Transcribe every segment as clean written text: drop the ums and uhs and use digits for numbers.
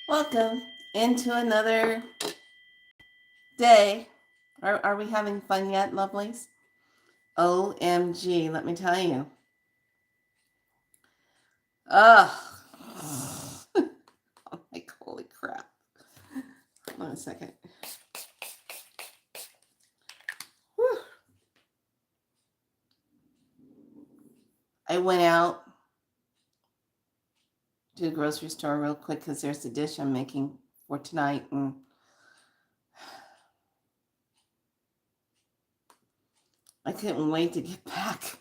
Welcome into another day. Are we having fun yet, lovelies? OMG, let me tell you. Ugh. I'm like, holy crap. Hold on a second. Whew. I went out to the grocery store real quick because there's a dish I'm making for tonight. And I couldn't wait to get back.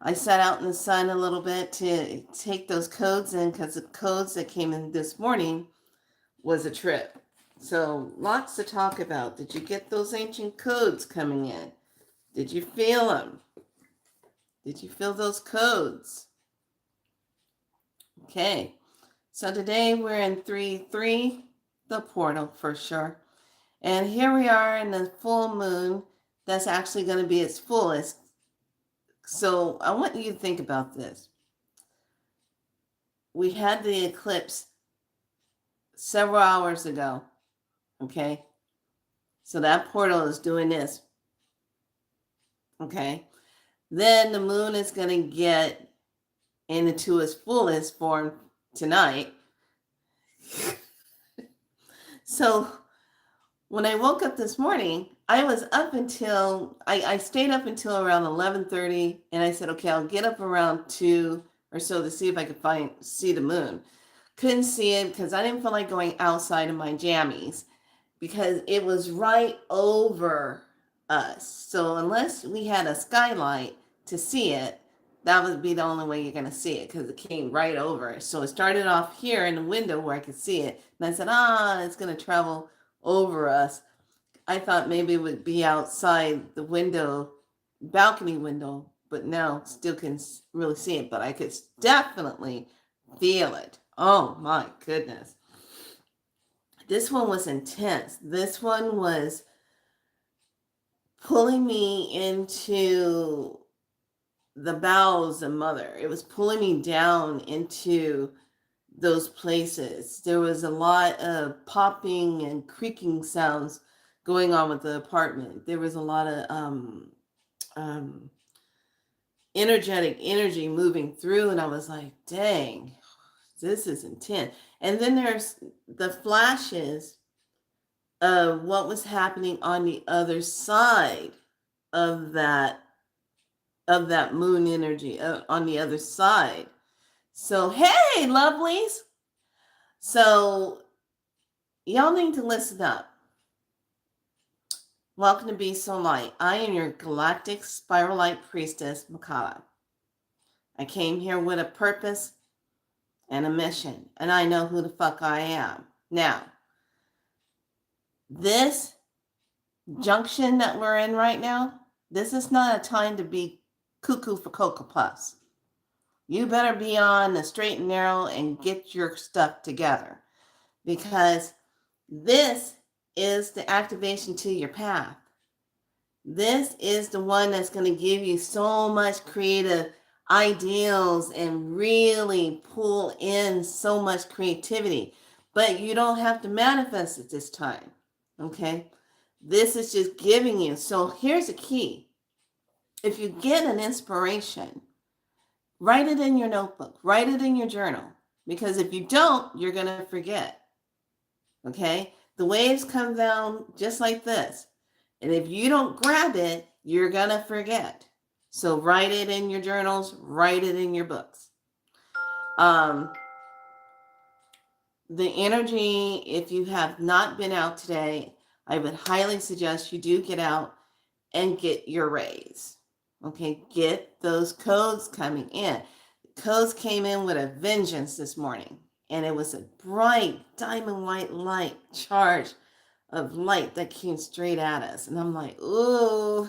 I sat out in the sun a little bit to take those codes in because the codes that came in this morning was a trip. So lots to talk about. Did you get those ancient codes coming in? Did you feel them? Did you feel those codes? Okay. So today we're in 3-3, the portal for sure. And here we are in the full moon that's actually going to be its fullest. So I want you to think about this. We had the eclipse several hours ago. Okay. So that portal is doing this. Okay. Then the moon is going to get into its fullest form tonight. So when I woke up this morning, I was up until, I stayed up until around 11:30, and I said, okay, I'll get up around 2 or so to see if I could see the moon. Couldn't see it because I didn't feel like going outside in my jammies because it was right over us. So unless we had a skylight to see it, that would be the only way you're going to see it because it came right over. So it started off here in the window where I could see it. And I said, it's going to travel over us. I thought maybe it would be outside the window, balcony window, but no, still can really see it. But I could definitely feel it. Oh my goodness. This one was intense. This one was pulling me into the bowels of mother. It was pulling me down into those places. There was a lot of popping and creaking sounds going on with the apartment. There was a lot of energetic energy moving through, and I was like, dang, this is intense. And then there's the flashes of what was happening on the other side of that moon energy, on the other side. So hey, lovelies, so y'all need to listen up. Welcome to Be So Light. I am your galactic spiral light priestess, Makala. I came here with a purpose and a mission, and I know who the fuck I am. Now, this junction that we're in right now, this is not a time to be cuckoo for Cocoa Puffs. You better be on the straight and narrow and get your stuff together, because this is the activation to your path. This is the one that's going to give you so much creative ideals and really pull in so much creativity. But you don't have to manifest it this time. Okay? This is just giving you. So here's the key. If you get an inspiration, write it in your notebook, write it in your journal. Because if you don't, you're going to forget. Okay? The waves come down just like this. And if you don't grab it, you're going to forget. So write it in your journals, write it in your books. The energy, if you have not been out today, I would highly suggest you do get out and get your raise. Okay, get those codes coming in. Codes came in with a vengeance this morning, and it was a bright diamond white light charge of light that came straight at us. And I'm like, ooh,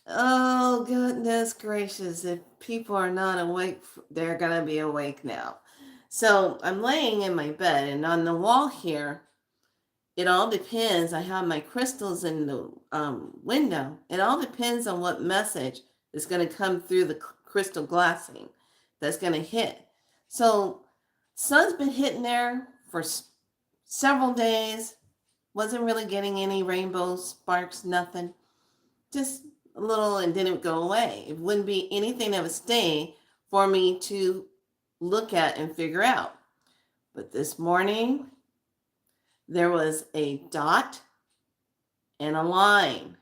oh goodness gracious. If people are not awake, they're going to be awake now. So I'm laying in my bed, and on the wall here, it all depends. I have my crystals in the window. It all depends on what message is going to come through the crystal glassing that's going to hit. So Sun's been hitting there for several days. Wasn't really getting any rainbow sparks, nothing. Just a little, and then it would go away. It wouldn't be anything that would stay for me to look at and figure out. But this morning, there was a dot and a line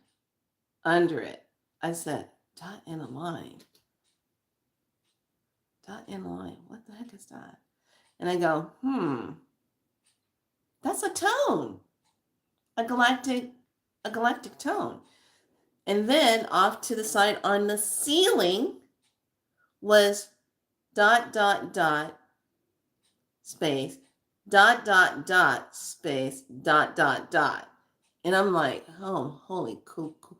under it. I said, dot and a line. Dot and a line. What the heck is that? And I go, that's a tone. A galactic tone. And then off to the side on the ceiling was dot, dot, dot, space, dot, dot, dot, space, dot, dot, dot. And I'm like, oh, holy cuckoo.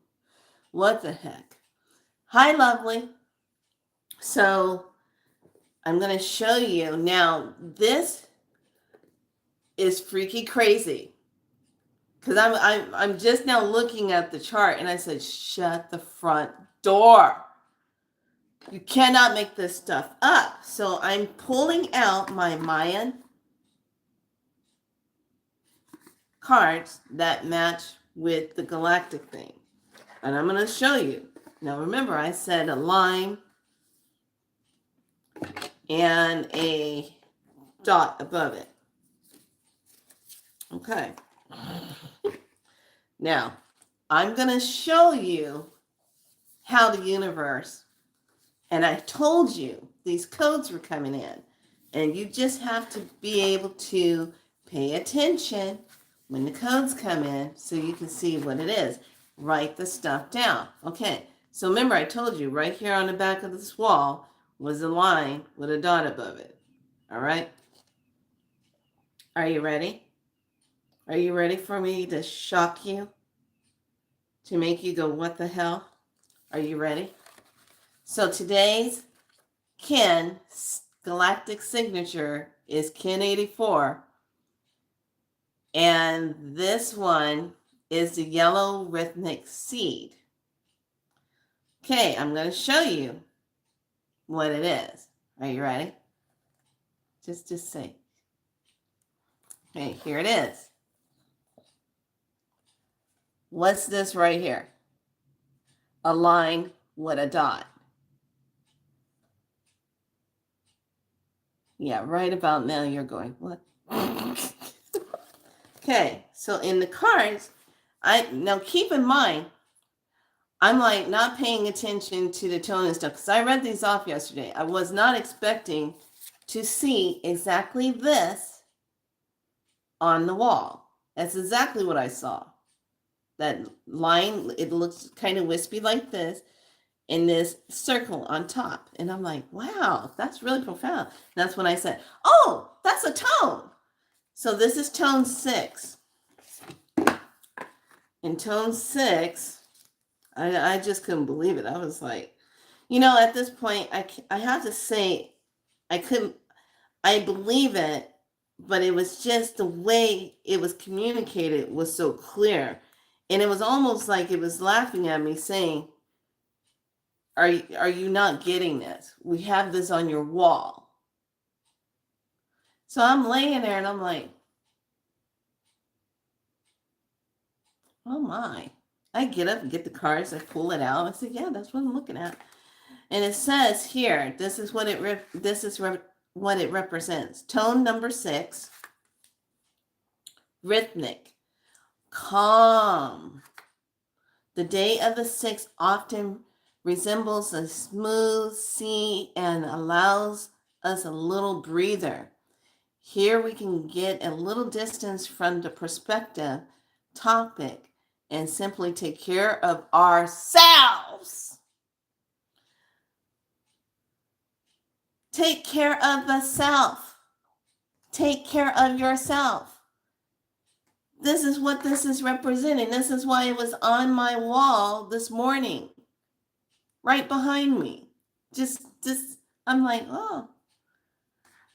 What the heck? Hi, lovely. So I'm going to show you. Now, this is freaky crazy. Because I'm just now looking at the chart and I said, shut the front door. You cannot make this stuff up. So I'm pulling out my Mayan cards that match with the galactic thing. And I'm going to show you. Now remember, I said a line and a dot above it. Okay. Now, I'm going to show you how the universe, and I told you these codes were coming in, and you just have to be able to pay attention when the codes come in so you can see what it is. Write the stuff down. Okay, so remember I told you right here on the back of this wall was a line with a dot above it. All right? Are you ready? Are you ready for me to shock you? To make you go, what the hell? Are you ready? So today's Ken galactic signature is Ken 84. And this one is the yellow rhythmic seed. Okay, I'm going to show you what it is. Are you ready? Just say. Okay, here it is. What's this right here? A line with a dot. Yeah, right about now you're going, what? Okay, so in the cards, now keep in mind, I'm like not paying attention to the tone and stuff because I read these off yesterday. I was not expecting to see exactly this on the wall. That's exactly what I saw. That line, it looks kind of wispy like this, and this circle on top. And I'm like, wow, that's really profound. That's when I said, oh, that's a tone. So this is tone 6. In tone 6, I just couldn't believe it. I was like, at this point, I have to say, I believe it, but it was just the way it was communicated was so clear. And it was almost like it was laughing at me saying, are you not getting this? We have this on your wall. So I'm laying there and I'm like, oh my. I get up and get the cards. I pull it out. I said, yeah, that's what I'm looking at. And it says here, this is what it represents. Tone number 6, rhythmic, calm. The day of the 6th often resembles a smooth sea and allows us a little breather. Here we can get a little distance from the perspective topic and simply take care of ourselves. Take care of the self. Take care of yourself. This is what this is representing. This is why it was on my wall this morning, right behind me. Just I'm like, oh.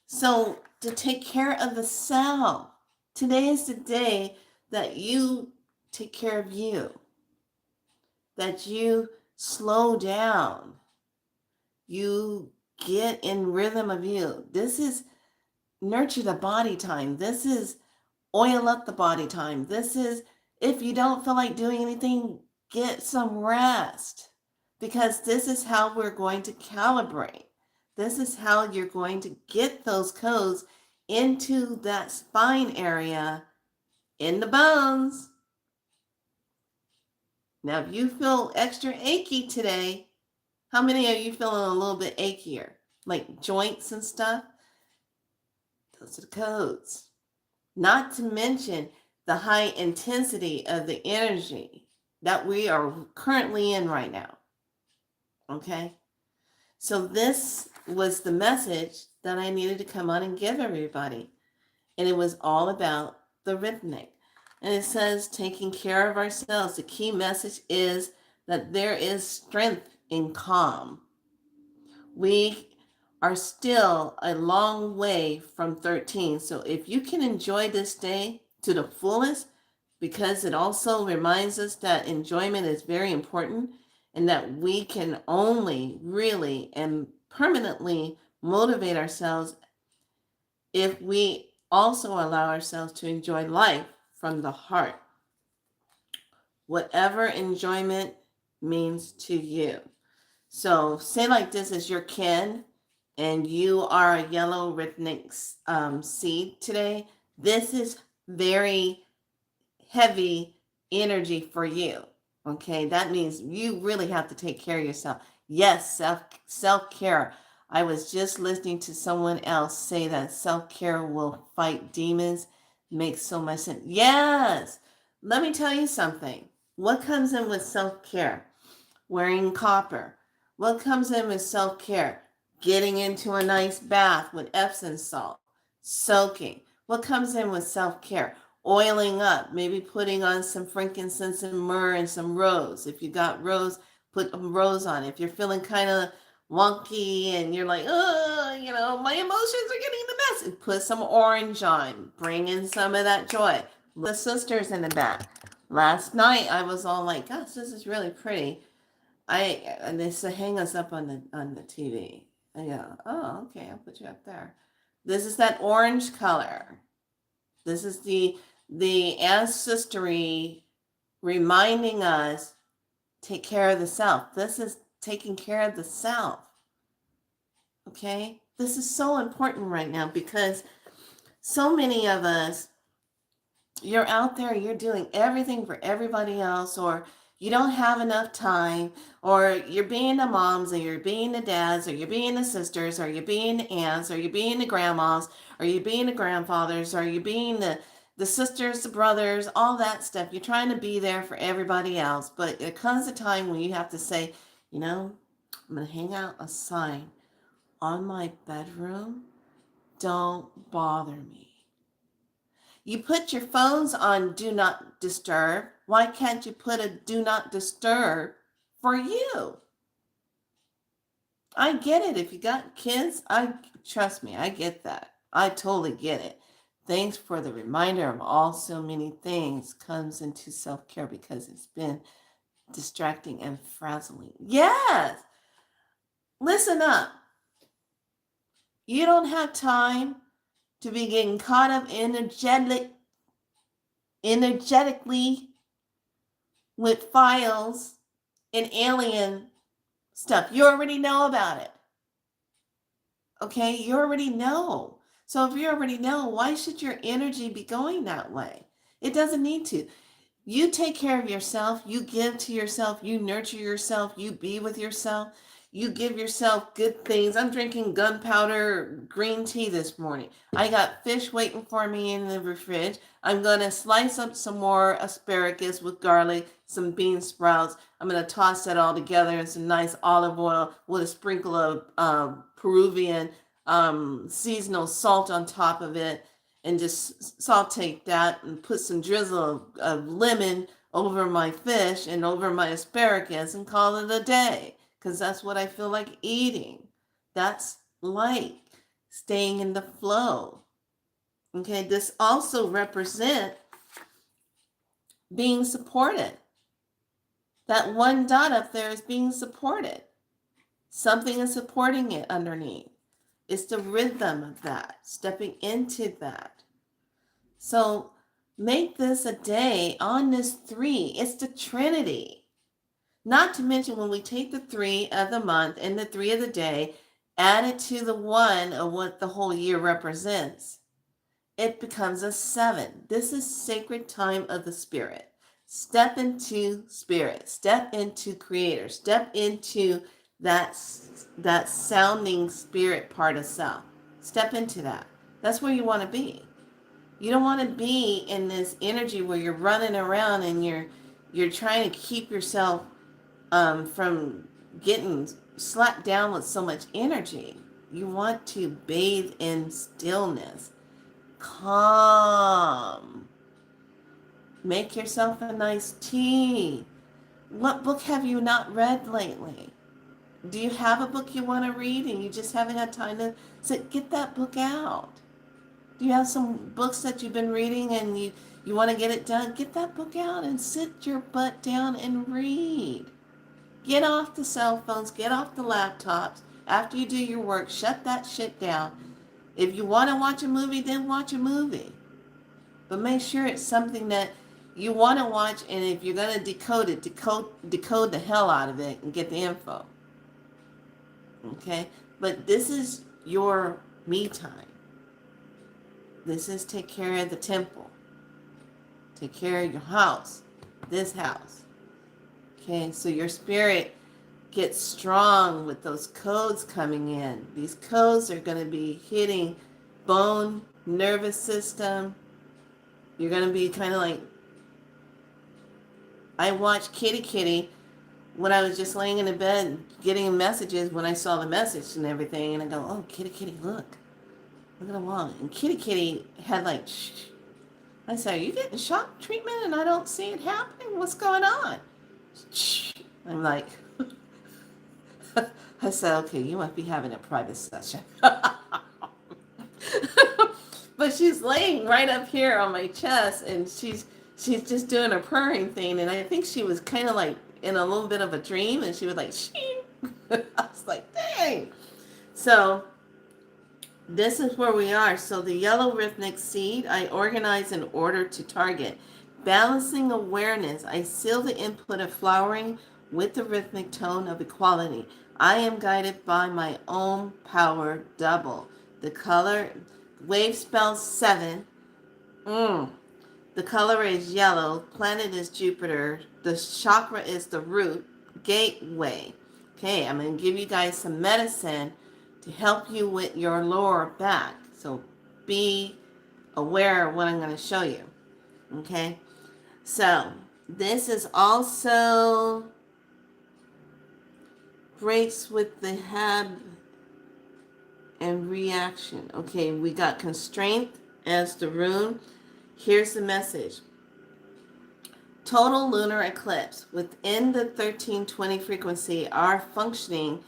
So to take care of the self. Today is the day that you take care of you, that you slow down, you get in rhythm of you. This is nurture the body time. This is oil up the body time. This is, if you don't feel like doing anything, get some rest, because this is how we're going to calibrate. This is how you're going to get those codes into that spine area in the bones. Now, if you feel extra achy today, how many of you feeling a little bit achier, like joints and stuff? Those are the codes. Not to mention the high intensity of the energy that we are currently in right now. Okay? So this was the message that I needed to come on and give everybody. And it was all about the rhythmic. And it says taking care of ourselves. The key message is that there is strength in calm. We are still a long way from 13. So if you can enjoy this day to the fullest, because it also reminds us that enjoyment is very important, and that we can only really and permanently motivate ourselves if we also allow ourselves to enjoy life from the heart. Whatever enjoyment means to you. So say like this is your kin, and you are a yellow rhythmic seed today. This is very heavy energy for you. Okay, that means you really have to take care of yourself. Yes, self-care. I was just listening to someone else say that self-care will fight demons. Makes so much sense. Yes. Let me tell you something. What comes in with self-care? Wearing copper. What comes in with self-care? Getting into a nice bath with Epsom salt. Soaking. What comes in with self-care? Oiling up, maybe putting on some frankincense and myrrh and some rose. If you got rose, put rose on. If you're feeling kind of wonky and you're like, oh, my emotions are getting the mess, put some orange on. Bring in some of that joy. The sisters in the back. Last night I was all like, gosh, this is really pretty. And they said, hang us up on the TV. I go, oh, okay, I'll put you up there. This is that orange color. This is the ancestry reminding us, take care of the self. This is taking care of the self. Okay? This is so important right now, because so many of us, you're out there, you're doing everything for everybody else, or you don't have enough time, or you're being the moms, or you're being the dads, or you're being the sisters, or you're being the aunts, or you're being the grandmas, or you're being the grandfathers, or you're being the sisters, the brothers, all that stuff. You're trying to be there for everybody else. But there comes a time when you have to say, I'm going to hang out a sign on my bedroom. Don't bother me. You put your phones on do not disturb. Why can't you put a do not disturb for you? I get it. If you got kids, trust me, I get that. I totally get it. Thanks for the reminder of all so many things comes into self-care, because it's been distracting and frazzling. Yes. Listen up. You don't have time to be getting caught up energetically with files and alien stuff. You already know about it. Okay? You already know. So if you already know, why should your energy be going that way? It doesn't need to. You take care of yourself. You give to yourself. You nurture yourself. You be with yourself. You give yourself good things. I'm drinking gunpowder green tea this morning. I got fish waiting for me in the fridge. I'm going to slice up some more asparagus with garlic, some bean sprouts. I'm going to toss that all together in some nice olive oil with a sprinkle of Peruvian seasonal salt on top of it, and just saute that and put some drizzle of lemon over my fish and over my asparagus and call it a day, because that's what I feel like eating. That's like staying in the flow. Okay, this also represents being supported. That one dot up there is being supported. Something is supporting it underneath. It's the rhythm of that, stepping into that. So make this a day on this 3. It's the Trinity. Not to mention when we take the 3 of the month and the 3 of the day, add it to the 1 of what the whole year represents, it becomes a 7. This is sacred time of the spirit. Step into spirit, step into creator, step into that sounding spirit part of self. Step into that. That's where you want to be. You don't want to be in this energy where you're running around and you're trying to keep yourself from getting slapped down with so much energy. You want to bathe in stillness, calm. Make yourself a nice tea. What book have you not read lately? Do you have a book you want to read and you just haven't had time to sit? Get that book out. Do you have some books that you've been reading and you want to get it done? Get that book out and sit your butt down and read. Get off the cell phones, get off the laptops. After you do your work, shut that shit down. If you want to watch a movie, then watch a movie. But make sure it's something that you want to watch, and if you're going to decode it, decode the hell out of it and get the info. Okay? But this is your me time. This is take care of the temple. Take care of your house. This house. Okay? So your spirit gets strong with those codes coming in. These codes are going to be hitting bone, nervous system. You're going to be kind of like, I watched Kitty when I was just laying in the bed getting messages when I saw the message and everything. And I go, oh, Kitty, look. Look at the wall. And Kitty had like, shh. I said, are you getting shock treatment and I don't see it happening? What's going on? Shh. I'm like, I said, okay, you must be having a private session. But she's laying right up here on my chest and she's just doing a purring thing. And I think she was kind of like in a little bit of a dream and she was like, shing. I was like, dang. So this is where we are. So the yellow rhythmic seed, I organize in order to target. Balancing awareness, I seal the input of flowering with the rhythmic tone of equality. I am guided by my own power double. The color, wave spells 7. The color is yellow. Planet is Jupiter. The chakra is the root. Gateway. Okay, I'm going to give you guys some medicine to help you with your lower back. So be aware of what I'm going to show you. Okay, so this is also breaks with the Hab and reaction. Okay, we got constraint as the rune. Here's the message. Total lunar eclipse. Within the 1320 frequency, our functioning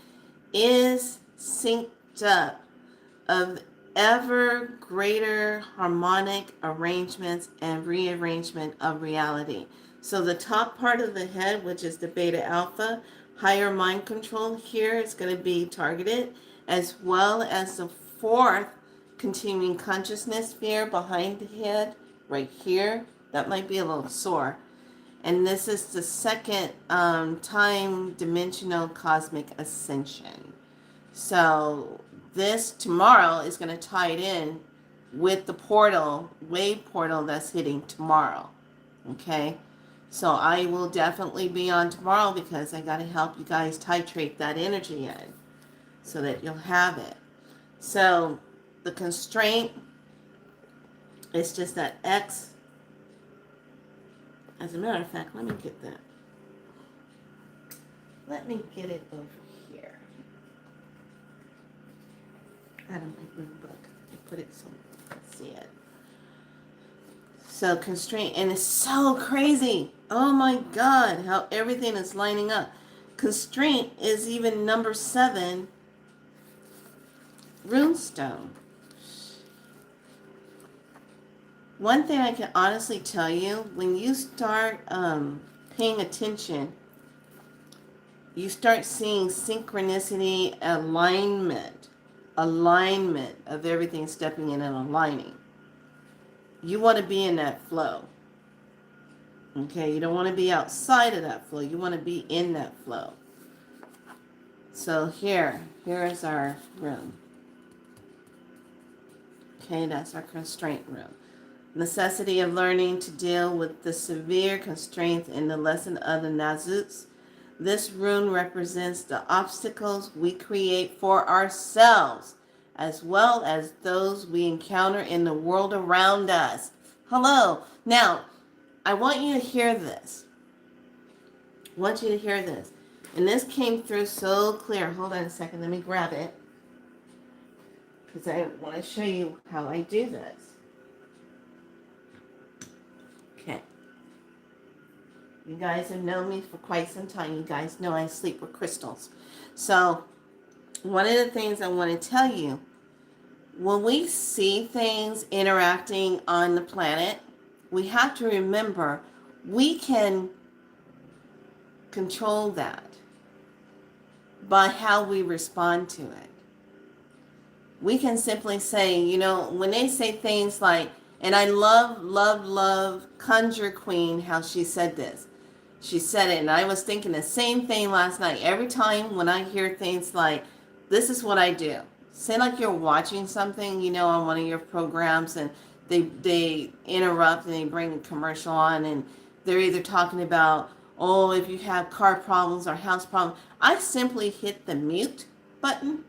is synced up of ever greater harmonic arrangements and rearrangement of reality. So the top part of the head, which is the beta alpha, higher mind control here is going to be targeted, as well as the 4th continuing consciousness sphere behind the head, right here. That might be a little sore. And this is the 2nd time dimensional cosmic ascension. So this tomorrow is going to tie it in with the portal, wave portal that's hitting tomorrow. Okay? So I will definitely be on tomorrow because I got to help you guys titrate that energy in so that you'll have it. So the constraint is just that X. As a matter of fact, let me get that. Let me get it over here. Out of my blue book. I put it so you can see it. So constraint, and it's so crazy. Oh my God, how everything is lining up. Constraint is even number 7 runestone. One thing I can honestly tell you, when you start paying attention, you start seeing synchronicity, alignment. alignment of everything stepping in and aligning. You want to be in that flow. Okay, you don't want to be outside of that flow. You want to be in that flow. So here is our room. Okay, that's our constraint room. Necessity of learning to deal with the severe constraints in the lesson of the Nazuts. This rune represents the obstacles we create for ourselves, as well as those we encounter in the world around us. Hello. Now, I want you to hear this. I want you to hear this. And this came through so clear. Hold on a second. Let me grab it. Because I want to show you how I do this. Okay. You guys have known me for quite some time. You guys know I sleep with crystals. So, one of the things I want to tell you, when we see things interacting on the planet, we have to remember we can control that by how we respond to it. We can simply say, you know, when they say things like, and I love Conjure Queen, how she said this. She said it, and I was thinking the same thing last night. Every time when I hear things like, this is what I do. Say like you're watching something, you know, on one of your programs, and they interrupt and they bring a commercial on, and they're either talking about, oh, if you have car problems or house problems. I simply hit the mute button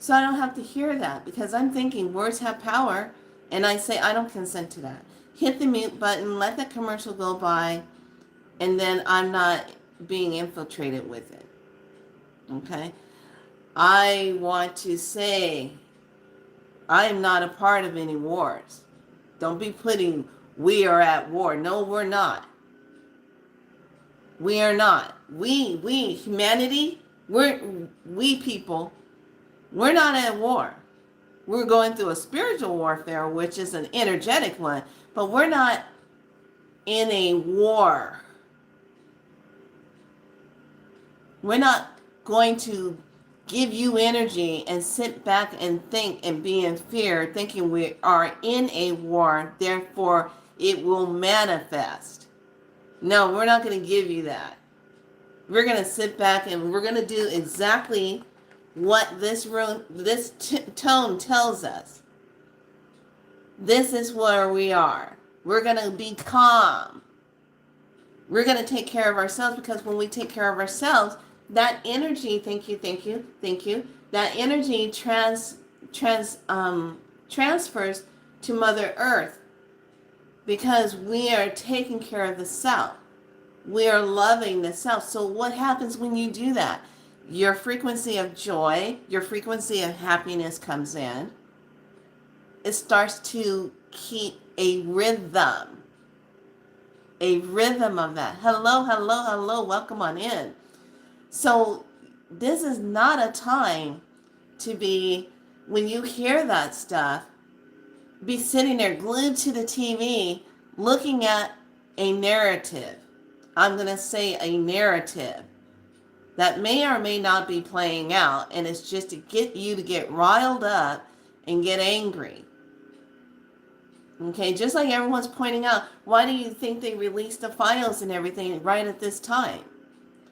so I don't have to hear that, because I'm thinking words have power, and I say I don't consent to that. Hit the mute button, let that commercial go by, and then I'm not being infiltrated with it. Okay? I want to say I am not a part of any wars. Don't be putting we are at war. No, we're not. We are not. We humanity, we people, we're not at war. We're going through a spiritual warfare, which is an energetic one, but we're not in a war. We're not going to give you energy and sit back and think and be in fear, thinking we are in a war, therefore it will manifest. No, we're not going to give you that. We're going to sit back and we're going to do exactly what this tone tells us. This is where we are. We're going to be calm. We're going to take care of ourselves, because when we take care of ourselves, that energy, thank you, that energy transfers to Mother Earth, because we are taking care of the self. We are loving the self. So what happens when you do that? Your frequency of joy, your frequency of happiness comes in. It starts to keep a rhythm of that. Hello, welcome on in. So this is not a time to be, when you hear that stuff, be sitting there glued to the TV looking at a narrative. I'm going to say a narrative that may or may not be playing out, and it's just to get you to get riled up and get angry. Okay, just like everyone's pointing out, why do you think they released the files and everything right at this time?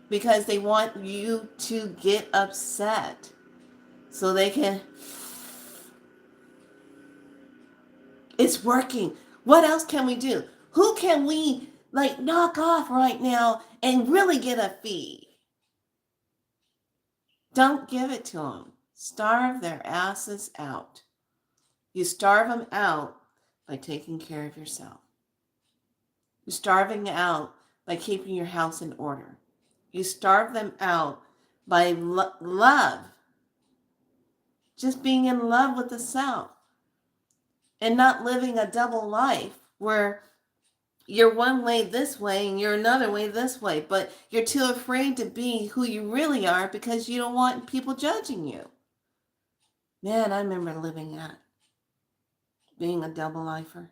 Because they want you to get upset so they can. It's working. What else can we do? Who can we knock off right now and really get a fee? Don't give it to them. Starve their asses out. You starve them out by taking care of yourself. You're starving out by keeping your house in order. You starve them out by love. Just being in love with the self. And not living a double life where you're one way this way and you're another way this way. But you're too afraid to be who you really are because you don't want people judging you. Man, I remember living that. Being a double lifer.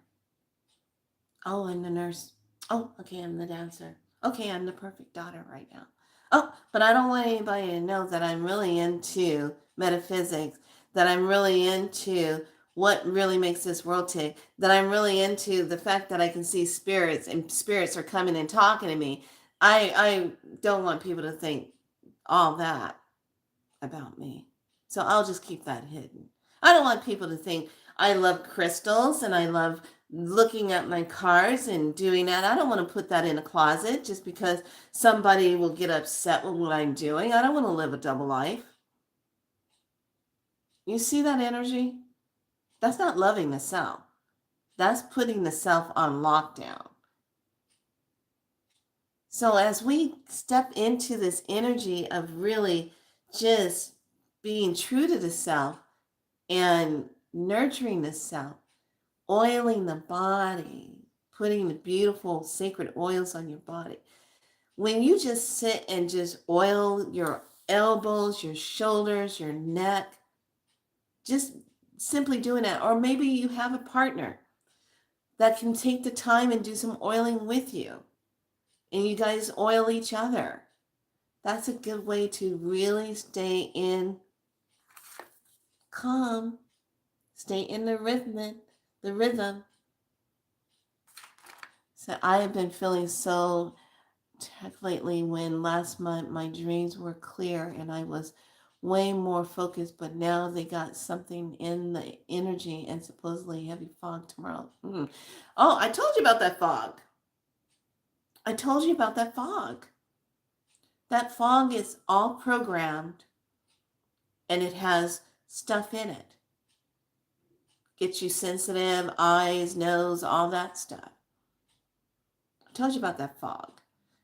Oh, I'm the nurse. Oh, okay, I'm the dancer. Okay, I'm the perfect daughter right now. Oh, but I don't want anybody to know that I'm really into metaphysics, that I'm really into what really makes this world tick, that I'm really into the fact that I can see spirits and spirits are coming and talking to me. I don't want people to think all that about me. So I'll just keep that hidden. I don't want people to think I love crystals and I love looking at my cards and doing that. I don't want to put that in a closet just because somebody will get upset with what I'm doing. I don't want to live a double life. You see that energy? That's not loving the self. That's putting the self on lockdown. So as we step into this energy of really just being true to the self and nurturing the self, oiling the body, putting the beautiful sacred oils on your body. When you just sit and just oil your elbows, your shoulders, your neck, just simply doing that. Or maybe you have a partner that can take the time and do some oiling with you, and you guys oil each other. That's a good way to really stay in calm, stay in the rhythm. So I have been feeling so lately. When last month my dreams were clear and I was way more focused, but now they got something in the energy and supposedly heavy fog tomorrow. Oh, I told you about that fog. I told you about that fog. That fog is all programmed and it has stuff in it. Gets you sensitive, eyes, nose, all that stuff. I told you about that fog.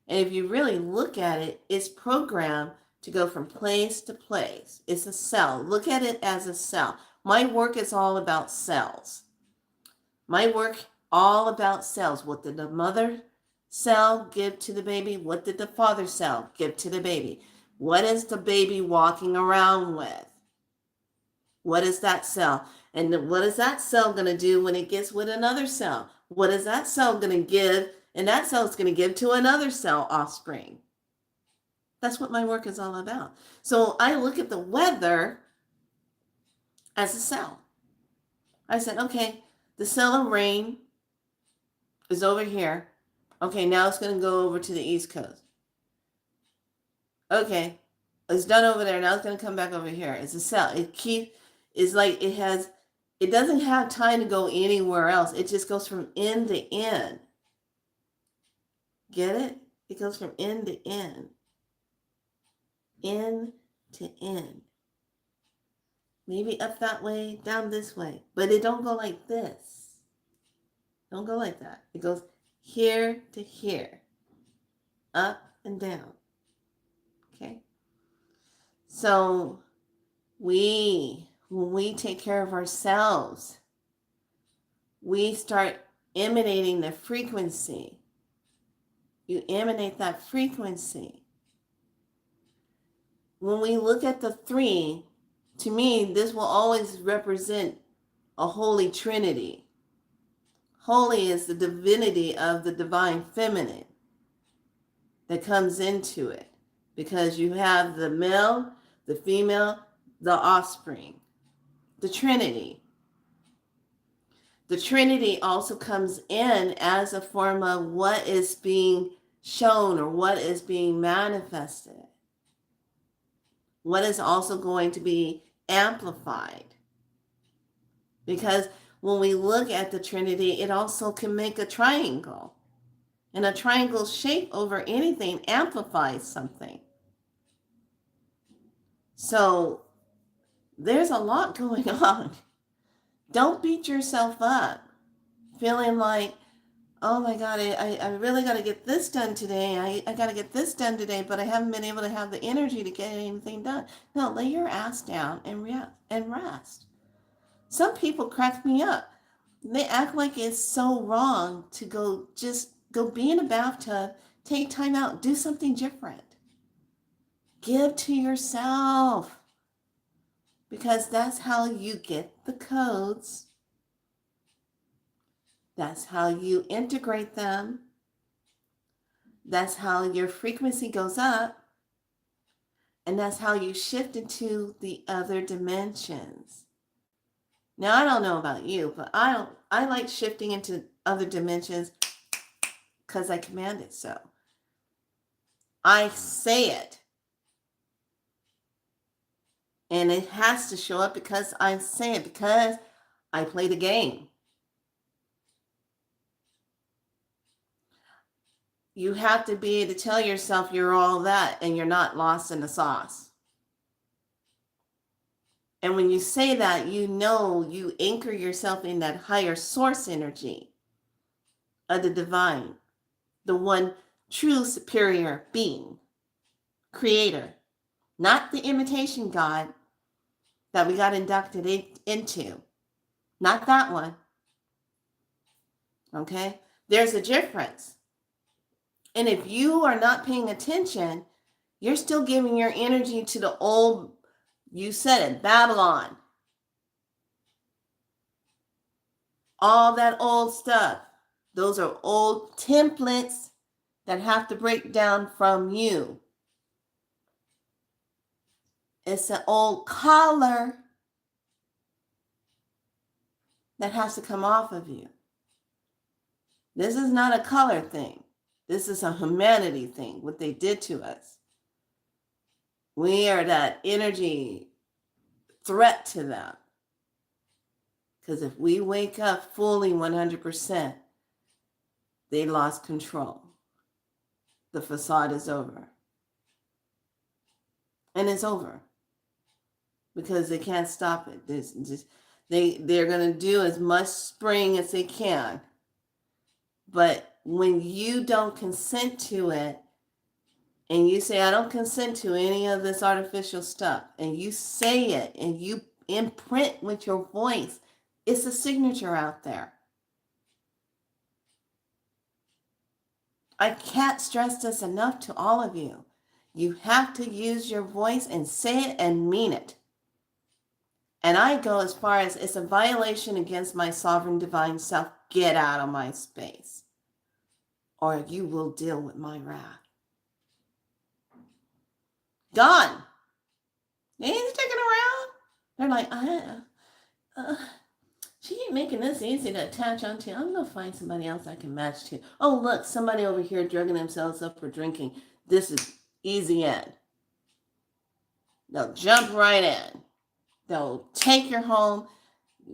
And if you really look at it, it's programmed to go from place to place. It's a cell. Look at it as a cell. My work is all about cells. My work all about cells. What did the mother cell give to the baby? What did the father cell give to the baby? What is the baby walking around with? What is that cell? And what is that cell going to do when it gets with another cell? What is that cell going to give? And that cell is going to give to another cell offspring. That's what my work is all about. So I look at the weather as a cell. I said, okay, the cell of rain is over here. Okay, now it's going to go over to the East Coast. Okay, it's done over there. Now it's going to come back over here. It's a cell. It's like it doesn't have time to go anywhere else. It just goes from end to end. Get it? It goes from end to end. End to end. Maybe up that way, down this way. But it don't go like this. Don't go like that. It goes here to here. Up and down. Okay? So when we take care of ourselves, we start emanating the frequency. You emanate that frequency. When we look at the three, to me, this will always represent a holy trinity. Holy is the divinity of the divine feminine that comes into it, because you have the male, the female, the offspring, the Trinity. The Trinity also comes in as a form of what is being shown or what is being manifested. What is also going to be amplified. Because when we look at the Trinity, it also can make a triangle. And a triangle shape over anything amplifies something. So there's a lot going on. Don't beat yourself up feeling like, oh my God, I really got to get this done today. I got to get this done today, but I haven't been able to have the energy to get anything done. No, lay your ass down and rest. Some people crack me up. They act like it's so wrong to go be in a bathtub, take time out, do something different. Give to yourself. Because that's how you get the codes. That's how you integrate them. That's how your frequency goes up. And that's how you shift into the other dimensions. Now, I don't know about you, but I like shifting into other dimensions because I command it so. I say it. And it has to show up because I say it, because I play the game. You have to be able to tell yourself you're all that and you're not lost in the sauce. And when you say that, you know you anchor yourself in that higher source energy of the divine, the one true superior being, creator, not the imitation God that we got inducted into. Not that one. Okay? There's a difference. And if you are not paying attention, you're still giving your energy to the old, you said it, Babylon. All that old stuff. Those are old templates that have to break down from you. It's an old collar that has to come off of you. This is not a color thing. This is a humanity thing, what they did to us. We are that energy threat to them. Because if we wake up fully 100%, they lost control. The facade is over. And it's over. Because they can't stop it. They're going to do as much spraying as they can. But when you don't consent to it, and you say, I don't consent to any of this artificial stuff, and you say it, and you imprint with your voice, it's a signature out there. I can't stress this enough to all of you. You have to use your voice and say it and mean it. And I go as far as, it's a violation against my sovereign divine self. Get out of my space, or you will deal with my wrath. Gone. They ain't sticking around. They're like, she ain't making this easy to attach onto. I'm going to find somebody else I can match to. Oh, look, somebody over here drugging themselves up for drinking. This is easy in. They'll jump right in. They'll take your home,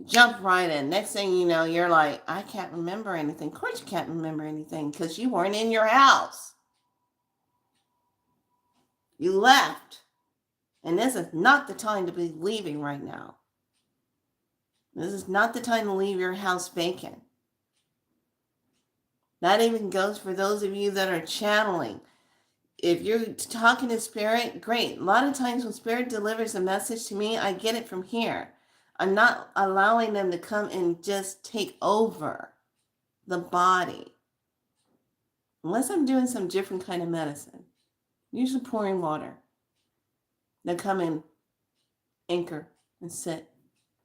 jump right in. Next thing you know, you're like, I can't remember anything. Of course you can't remember anything because you weren't in your house. You left. And this is not the time to be leaving right now. This is not the time to leave your house vacant. That even goes for those of you that are channeling. If you're talking to spirit, great. A lot of times when spirit delivers a message to me, I get it from here. I'm not allowing them to come and just take over the body. Unless I'm doing some different kind of medicine. Usually pouring water. They come and anchor and sit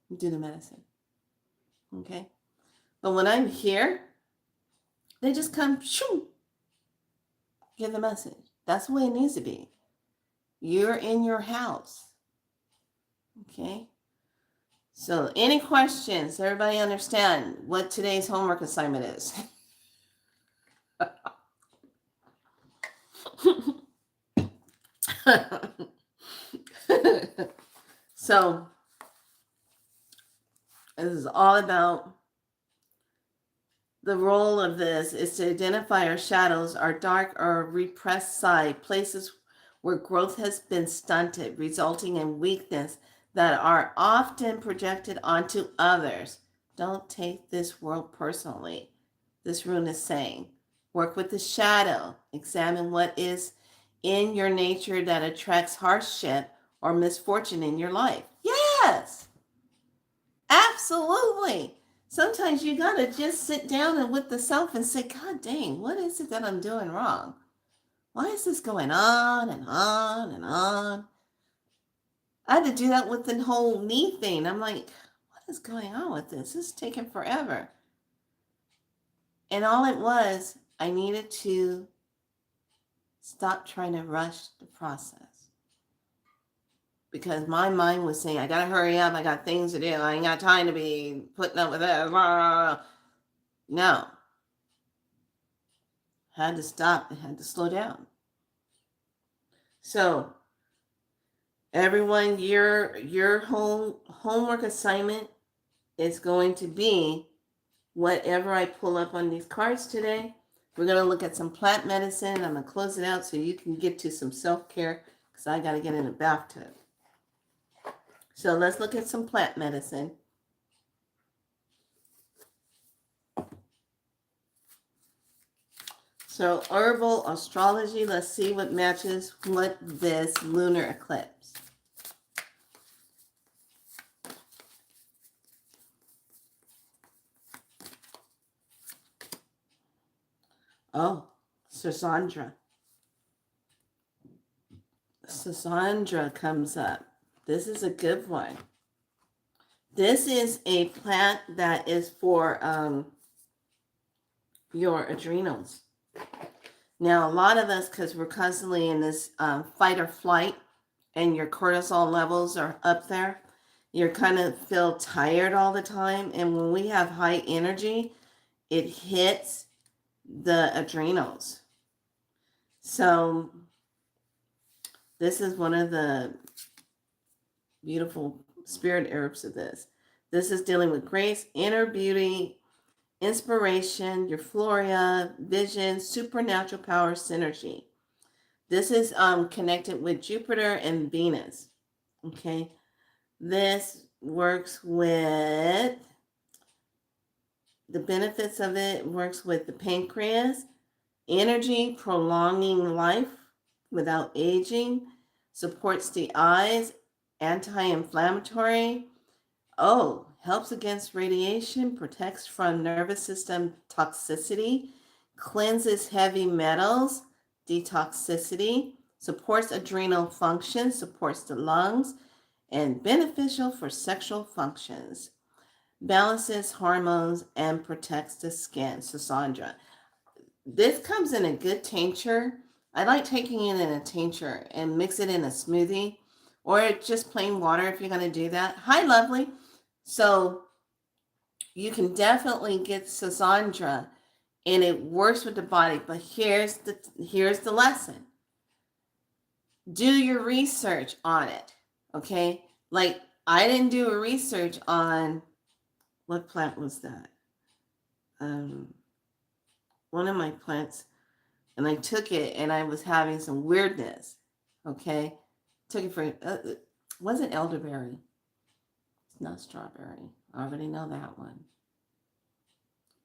and do the medicine. Okay? But when I'm here, they just come, shoo, give the message. That's the way it needs to be. You're in your house. Okay? So any questions? Everybody understand what today's homework assignment is? So this is all about the role of this is to identify our shadows, our dark or repressed side, places where growth has been stunted, resulting in weakness that are often projected onto others. Don't take this world personally. This rune is saying, work with the shadow. Examine what is in your nature that attracts hardship or misfortune in your life. Yes, absolutely. Sometimes you got to just sit down and with the self and say, God dang, what is it that I'm doing wrong? Why is this going on and on and on? I had to do that with the whole knee thing. I'm like, what is going on with this? This is taking forever. And all it was, I needed to stop trying to rush the process. because my mind was saying, I got to hurry up. I got things to do. I ain't got time to be putting up with it. No. Had to stop. I had to slow down. So, everyone, your homework assignment is going to be whatever I pull up on these cards today. We're going to look at some plant medicine. I'm going to close it out so you can get to some self-care because I got to get in a bathtub. So let's look at some plant medicine. So herbal astrology, let's see what matches with this lunar eclipse. Oh, Sasandra. Sasandra comes up. This is a good one. This is a plant that is for your adrenals. Now, a lot of us, because we're constantly in this fight or flight and your cortisol levels are up there, you kind of feel tired all the time. And when we have high energy, it hits the adrenals. So this is one of the beautiful spirit herbs of this. This is dealing with grace, inner beauty, inspiration, euphoria, vision, supernatural power, synergy. This is connected with Jupiter and Venus. Okay. This works with the benefits of it, works with the pancreas, energy, prolonging life without aging, supports the eyes, anti-inflammatory. Oh, helps against radiation, protects from nervous system toxicity, cleanses heavy metals, detoxicity, supports adrenal function, supports the lungs, and beneficial for sexual functions. Balances hormones and protects the skin. Sasandra. This comes in a good tincture. I like taking it in a tincture and mix it in a smoothie or just plain water if you're going to do that. Hi, lovely. So you can definitely get Sasandra and it works with the body. But here's the lesson. Do your research on it. Okay? Like I didn't do a research on what plant was that? One of my plants, and I took it and I was having some weirdness. Okay? Took it for it wasn't elderberry. It's not strawberry. I already know that one.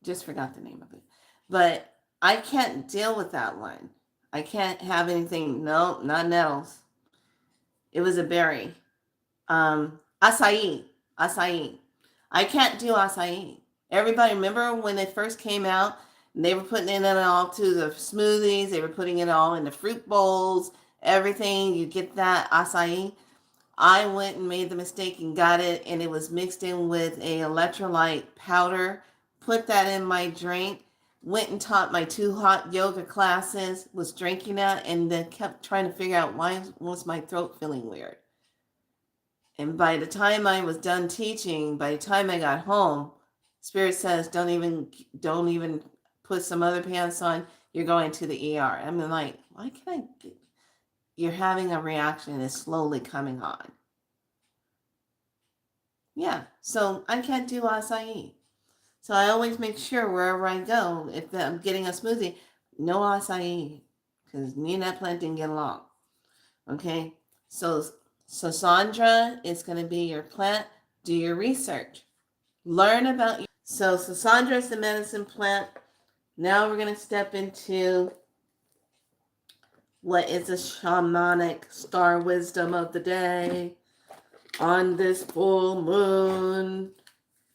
Just forgot the name of it. But I can't deal with that one. I can't have anything. No, not nettles. It was a berry. Acai. Acai. I can't do acai. Everybody remember when it first came out, they were putting it all to the smoothies. They were putting it all in the fruit bowls, everything. You get that acai. I went and made the mistake and got it, and it was mixed in with a electrolyte powder. Put that in my drink. Went and taught my 2 hot yoga classes. Was drinking that, and then kept trying to figure out why was my throat feeling weird. And by the time I was done teaching, by the time I got home, Spirit says, don't even put some other pants on. You're going to the ER. I'm like, why can't I get... You're having a reaction that's slowly coming on. Yeah, so I can't do acai. So I always make sure wherever I go, if I'm getting a smoothie, no acai, because me and that plant didn't get along. Okay, so Sasandra is going to be your plant. Do your research. Learn about you. So Sasandra is the medicine plant. Now we're going to step into what is a shamanic star wisdom of the day on this full moon.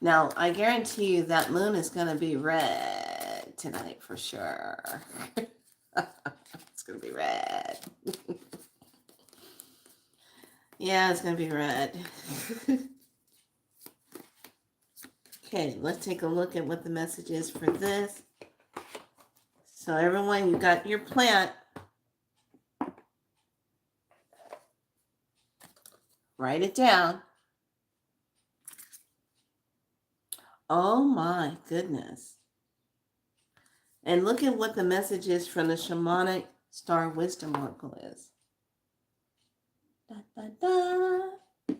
Now, I guarantee you that moon is going to be red tonight for sure. It's going to be red. Yeah, it's going to be red. Okay, let's take a look at what the message is for this. So everyone, you got your plant. Write it down. Oh my goodness. And look at what the message is from the Shamanic Star Wisdom Oracle is. Da, da, da.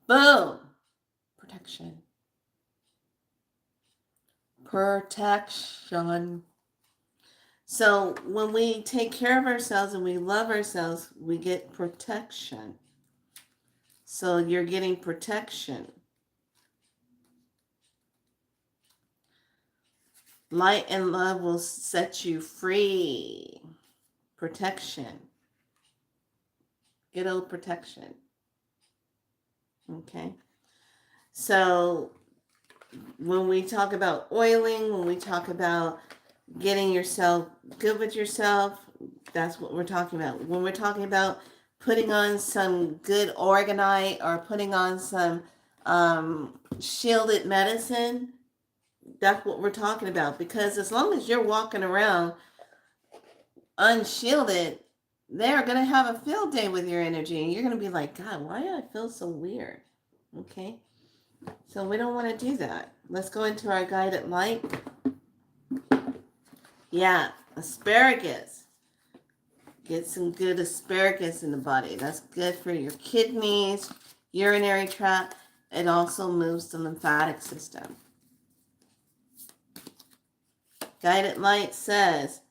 Boom. Protection. Protection. So when we take care of ourselves and we love ourselves, we get protection. So you're getting protection. Light and love will set you free. Protection. Good old protection. Okay. So when we talk about oiling, when we talk about getting yourself good with yourself, that's what we're talking about. When we're talking about putting on some good organite or putting on some shielded medicine, that's what we're talking about. Because as long as you're walking around unshielded, they're going to have a field day with your energy. And you're going to be like, God, why do I feel so weird? Okay. So we don't want to do that. Let's go into our guided light. Yeah, asparagus. Get some good asparagus in the body. That's good for your kidneys, urinary tract. It also moves the lymphatic system. Guided light says,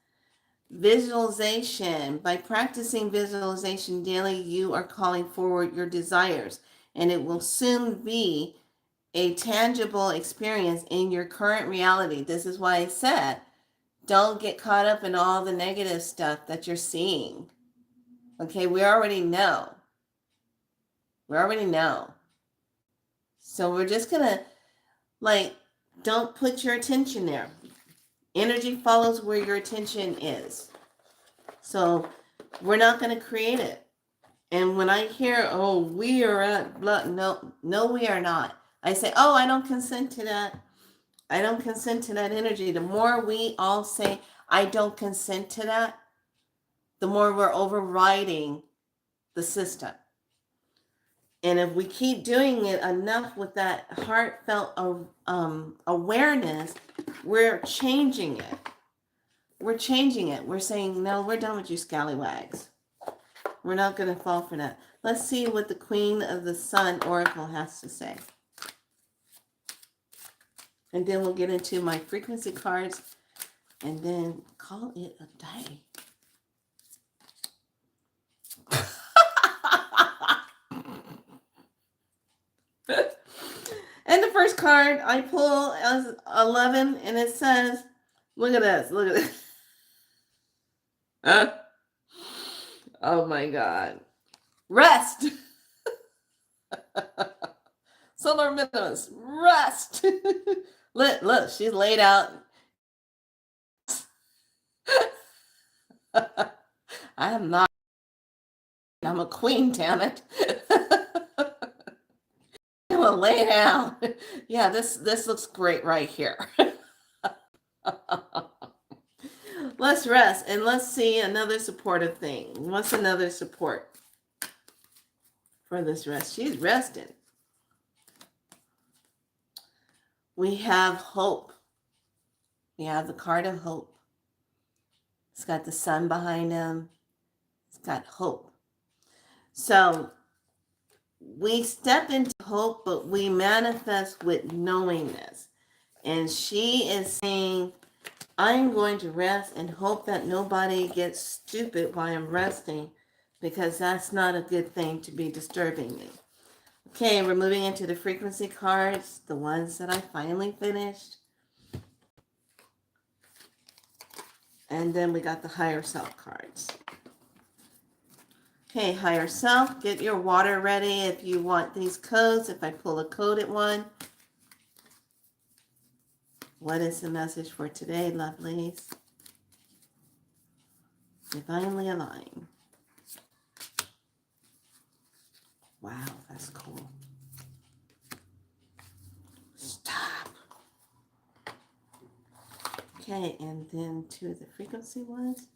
visualization. By practicing visualization daily, you are calling forward your desires, and it will soon be a tangible experience in your current reality. This is why I said, don't get caught up in all the negative stuff that you're seeing. Okay, we already know. We already know. So we're just going to, don't put your attention there. Energy follows where your attention is. So we're not going to create it. And when I hear, oh, we are at blood, no, we are not. I say, oh, I don't consent to that. I don't consent to that energy. The more we all say, I don't consent to that, the more we're overriding the system. And if we keep doing it enough with that heartfelt awareness, we're changing it. We're changing it. We're saying, no, we're done with you scallywags. We're not going to fall for that. Let's see what the Queen of the Sun Oracle has to say. And then we'll get into my frequency cards and then call it a day. And the first card I pull is 11, and it says, look at this, look at this. Oh my God. Rest. Solar Minimus, rest. Look, she's laid out. I am not. I'm a queen, damn it. I'm gonna lay down. Yeah, this looks great right here. Let's rest and let's see another supportive thing. What's another support for this rest? She's resting. We have hope. We have the card of hope. It's got the sun behind him. It's got hope. So we step into hope, but we manifest with knowingness. And she is saying, I'm going to rest and hope that nobody gets stupid while I'm resting, because that's not a good thing to be disturbing me. Okay, we're moving into the frequency cards, the ones that I finally finished. And then we got the higher self cards. Okay, higher self, get your water ready if you want these codes. If I pull a coded one. What is the message for today, lovelies? Divinely aligned. Wow, that's cool. Stop. Okay, and then to the frequency ones.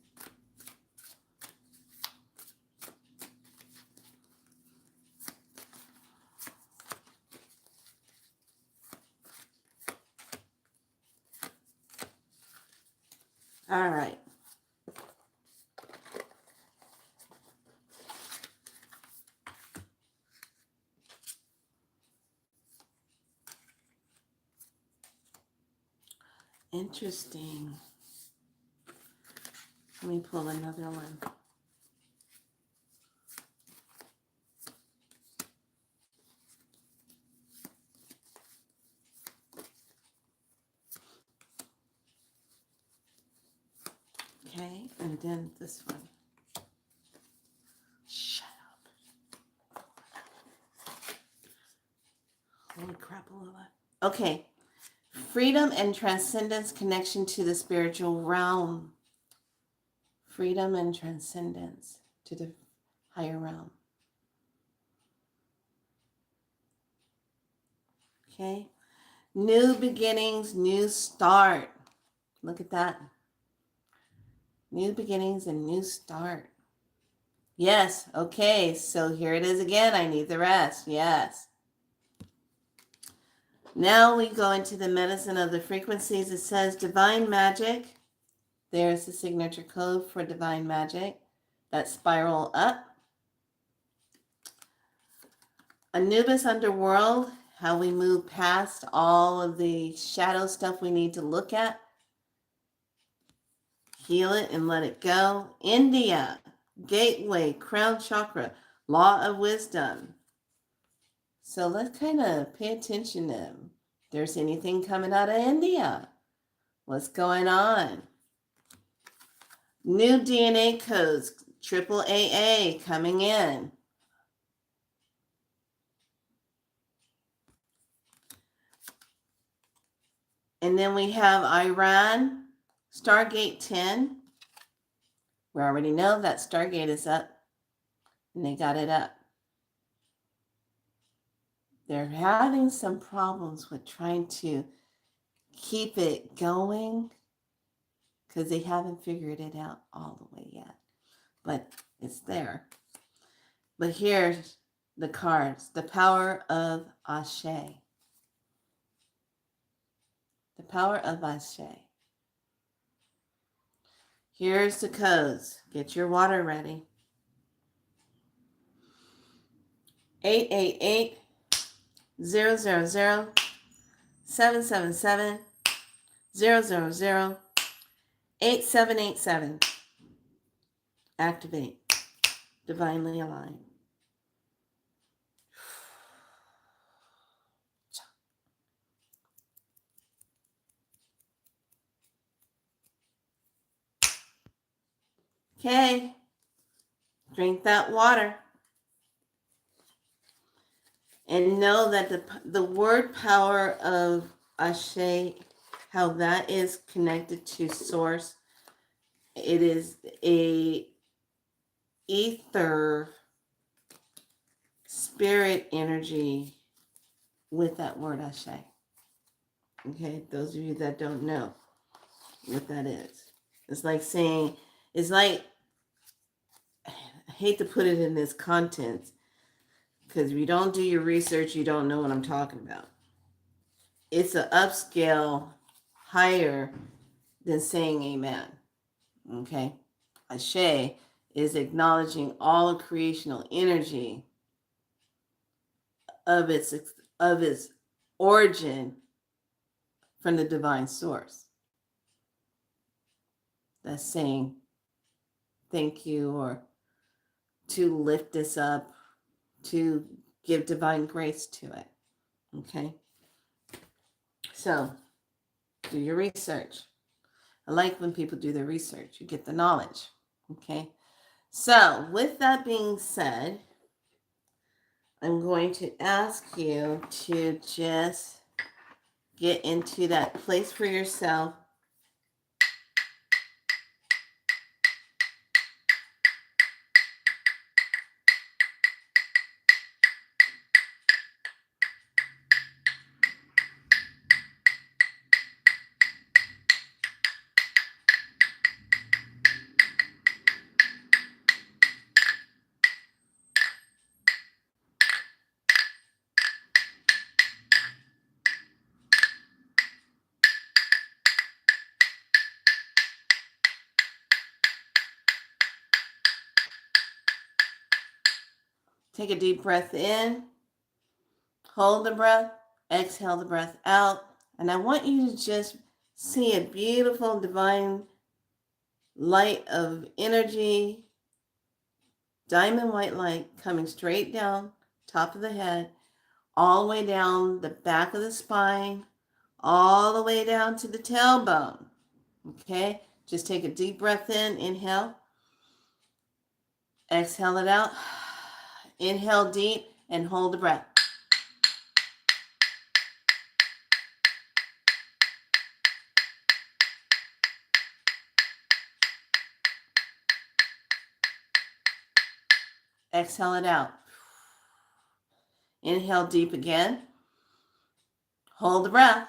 All right. Interesting. Let me pull another one. Okay, and then this one. Shut up. Holy crap, Lola. Okay. Freedom and transcendence connection to the spiritual realm. Freedom and transcendence to the higher realm. Okay. New beginnings, new start. Look at that. New beginnings and new start. Yes. Okay. So here it is again. I need the rest. Yes. Now we go into the medicine of the frequencies. It says divine magic. There's the signature code for divine magic. That spiral up. Anubis underworld. How we move past all of the shadow stuff we need to look at. Heal it and let it go. India. Gateway. Crown chakra. Law of wisdom. So let's kind of pay attention to if there's anything coming out of India. What's going on? New DNA codes, triple AA coming in. And then we have Iran, Stargate 10. We already know that Stargate is up, and they got it up. They're having some problems with trying to keep it going because they haven't figured it out all the way yet. But it's there. But here's the cards. The power of Ashe. The power of Ashe. Here's the codes. Get your water ready. 888 000 777 000 8787. Activate. Divinely aligned. Okay. Drink that water. And know that the word power of Ashe, how that is connected to source, it is a ether spirit energy with that word Ashe. Okay, those of you that don't know what that is. It's like saying, it's like, I hate to put it in this content, because if you don't do your research, you don't know what I'm talking about. It's an upscale higher than saying amen. Okay? Ashe is acknowledging all creational energy of its origin from the divine source. That's saying thank you, or to lift this up, to give divine grace to it. Okay? So, do your research. I like when people do their research. You get the knowledge. Okay? So, with that being said, I'm going to ask you to just get into that place for yourself. Take a deep breath in, hold the breath, exhale the breath out. And I want you to just see a beautiful divine light of energy, diamond white light coming straight down top of the head, all the way down the back of the spine, all the way down to the tailbone. Okay, just take a deep breath in, inhale, exhale it out, inhale deep and hold the breath. Exhale it out. Inhale deep again. Hold the breath.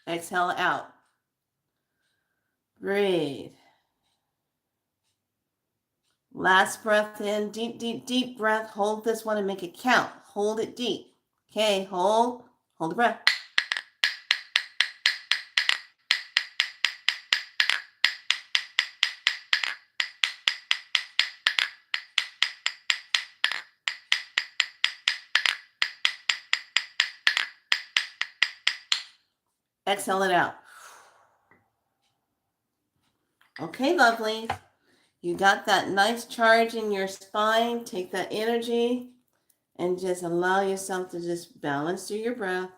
Exhale out. Breathe. Last breath in. Deep, deep, deep breath. Hold this one and make it count. Hold it deep. Okay, hold. Hold the breath. Exhale it out. Okay, lovely. You got that nice charge in your spine. Take that energy and just allow yourself to just balance through your breath.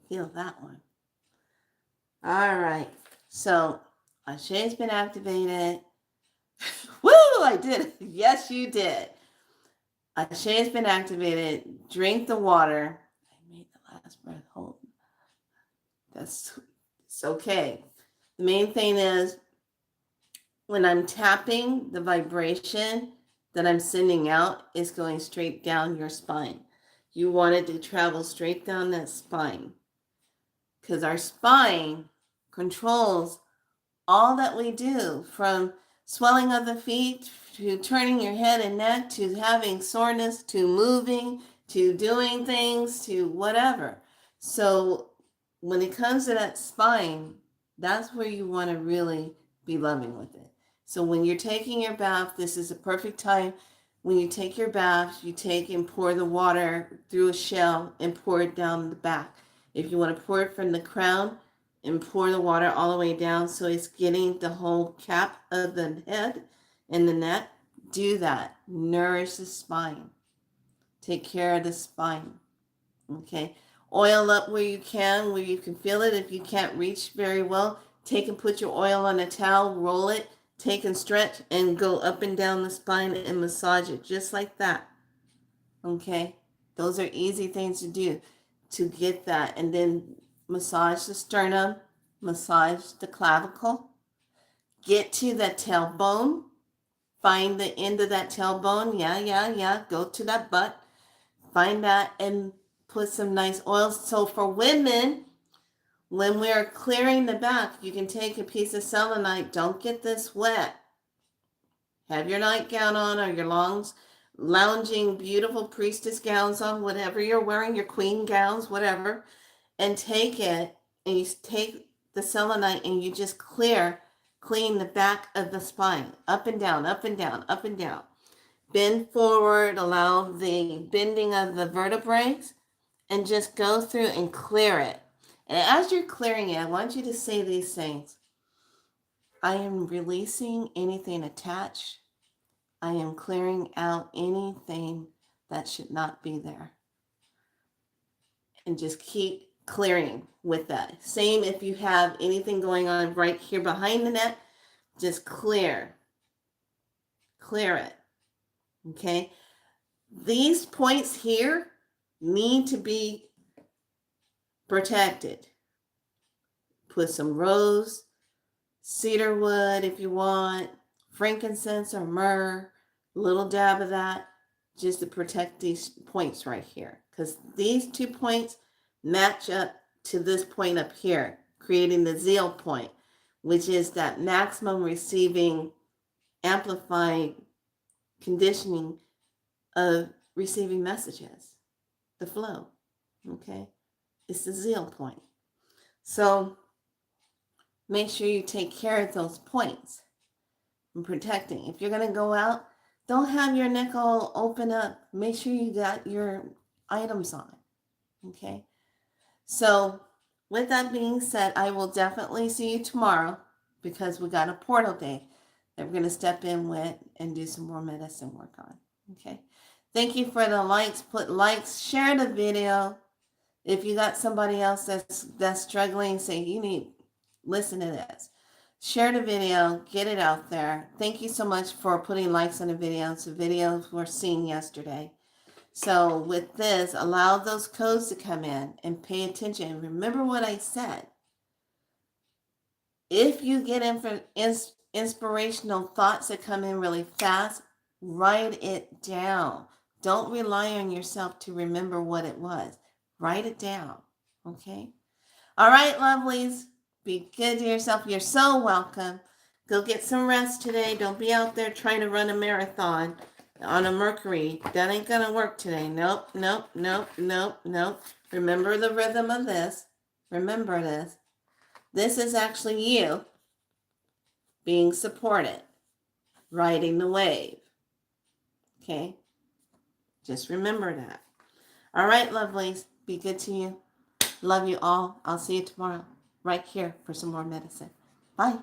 Feel that one. All right. So Ashe's been activated. Woo! I did it. Yes, you did. Ashe has been activated. Drink the water. I made the last breath hold. It's okay. The main thing is when I'm tapping, the vibration that I'm sending out is going straight down your spine. You want it to travel straight down that spine because our spine controls all that we do, from swelling of the feet to turning your head and neck to having soreness to moving to doing things to whatever. So when it comes to that spine, that's where you want to really be loving with it. So when you're taking your bath, this is a perfect time. When you take your bath, you take and pour the water through a shell and pour it down the back. If you want to pour it from the crown, and pour the water all the way down so it's getting the whole cap of the head and the neck. Do that. Nourish the spine. Take care of the spine. Okay. Oil up where you can feel it. If you can't reach very well, take and put your oil on a towel, roll it, take and stretch, and go up and down the spine and massage it just like that. Okay. Those are easy things to do to get that. And then massage the sternum, massage the clavicle, get to that tailbone, find the end of that tailbone. Yeah. Go to that butt, find that and put some nice oils. So for women, when we're clearing the back, you can take a piece of selenite. Don't get this wet. Have your nightgown on or your lounging, beautiful priestess gowns on, whatever you're wearing, your queen gowns, whatever, and take it and you take the selenite and you just clean the back of the spine, up and down, up and down, up and down. Bend forward, allow the bending of the vertebrae, and just go through and clear it. And as you're clearing it, I want you to say these things. I am releasing anything attached. I am clearing out anything that should not be there. And just keep clearing with that. Same if you have anything going on right here behind the neck, just clear it. Okay. These points here need to be protected. Put some rose, cedar wood if you want, frankincense or myrrh, a little dab of that, just to protect these points right here. Because these 2 points match up to this point up here, creating the zeal point, which is that maximum receiving, amplified conditioning of receiving messages, the flow. Okay? It's the zeal point. So make sure you take care of those points and protecting. If you're going to go out, don't have your neck all open up. Make sure you got your items on. Okay? So with that being said, I will definitely see you tomorrow because we got a portal day that we're going to step in with and do some more medicine work on. Okay? Thank you for the likes. Put likes, share the video. If you got somebody else that's struggling, say you need, listen to this. Share the video, get it out there. Thank you so much for putting likes on the videos. The videos were seen yesterday. So with this, allow those codes to come in and pay attention. Remember what I said. If you get inspirational thoughts that come in really fast, write it down. Don't rely on yourself to remember what it was. Write it down. Okay? All right, lovelies. Be good to yourself. You're so welcome. Go get some rest today. Don't be out there trying to run a marathon on a Mercury. That ain't going to work today. Nope, nope, nope, nope, nope. Remember the rhythm of this. Remember this. This is actually you being supported, riding the wave. Okay? Just remember that. All right, lovelies. Be good to you. Love you all. I'll see you tomorrow right here for some more medicine. Bye.